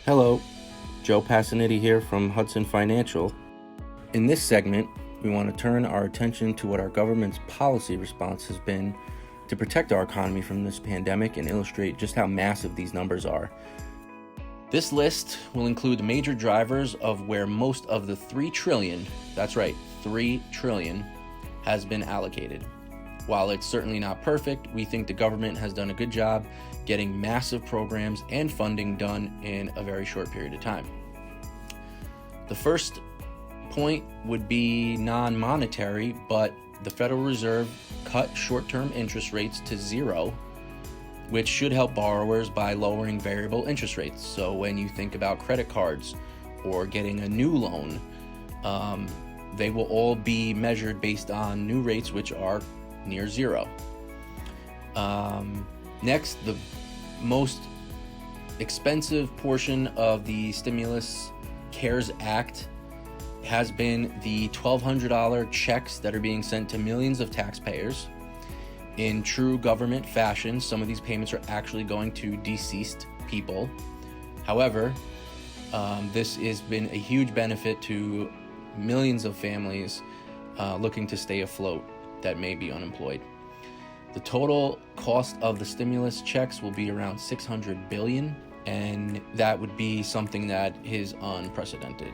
Hello, Joe Passanitti here from Hudson Financial. In this segment, we want to turn our attention to what our government's policy response has been to protect our economy from this pandemic and illustrate just how massive these numbers are. This list will include the major drivers of where most of the $3 trillion, that's right, $3 trillion, has been allocated. While it's certainly not perfect, we think the government has done a good job getting massive programs and funding done in a very short period of time. The first point would be non-monetary, but the Federal Reserve cut short-term interest rates to zero, which should help borrowers by lowering variable interest rates. So when you think about credit cards or getting a new loan, they will all be measured based on new rates, which are near zero. Next, the most expensive portion of the Stimulus CARES Act has been the $1,200 checks that are being sent to millions of taxpayers. In true government fashion, some of these payments are actually going to deceased people. However, this has been a huge benefit to millions of families looking to stay afloat that may be unemployed. The total cost of the stimulus checks will be around $600 billion, and that would be something that is unprecedented.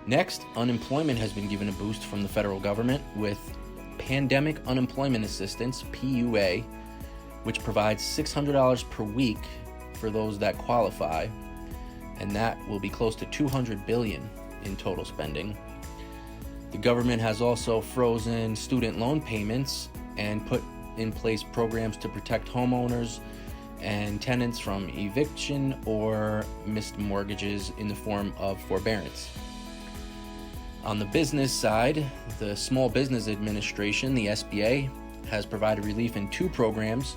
Next, unemployment has been given a boost from the federal government with Pandemic Unemployment Assistance, PUA, which provides $600 per week for those that qualify, and that will be close to $200 billion in total spending. The government has also frozen student loan payments and put in place programs to protect homeowners and tenants from eviction or missed mortgages in the form of forbearance. On the business side, the Small Business Administration, the SBA, has provided relief in two programs: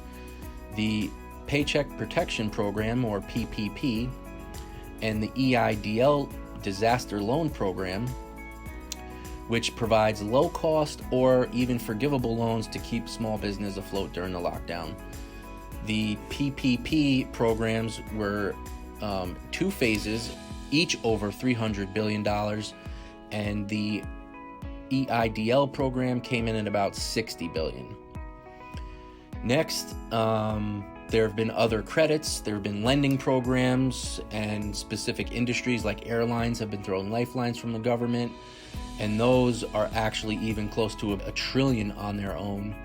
the Paycheck Protection Program, or PPP, and the EIDL Disaster Loan Program, which provides low-cost or even forgivable loans to keep small business afloat during the lockdown. The PPP programs were two phases, each over $300 billion, and the EIDL program came in at about $60 billion. Next, there have been other credits. There have been lending programs, and specific industries like airlines have been thrown lifelines from the government, and those are actually even close to $1 trillion on their own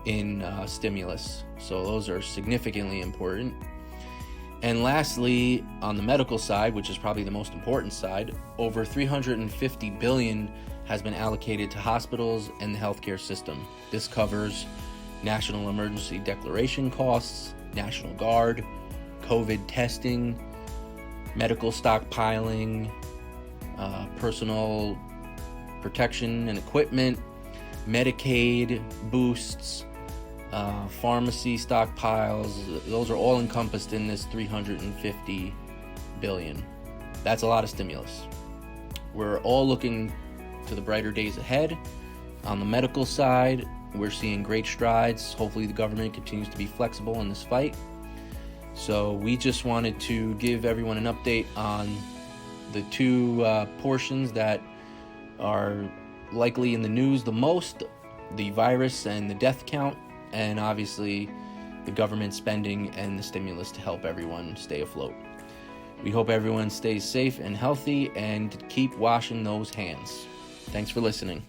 in stimulus. So those are significantly important. And lastly, on the medical side, which is probably the most important side, over $350 billion has been allocated to hospitals and the healthcare system. This covers national emergency declaration costs, National Guard, COVID testing, medical stockpiling, personal protection and equipment, Medicaid boosts, pharmacy stockpiles. Those are all encompassed in this $350 billion. That's a lot of stimulus. We're all looking to the brighter days ahead. On the medical side, we're seeing great strides. Hopefully the government continues to be flexible in this fight. So we just wanted to give everyone an update on the two portions that are likely in the news the most: the virus and the death count, and obviously the government spending and the stimulus to help everyone stay afloat. We hope everyone stays safe and healthy, and keep washing those hands. Thanks for listening.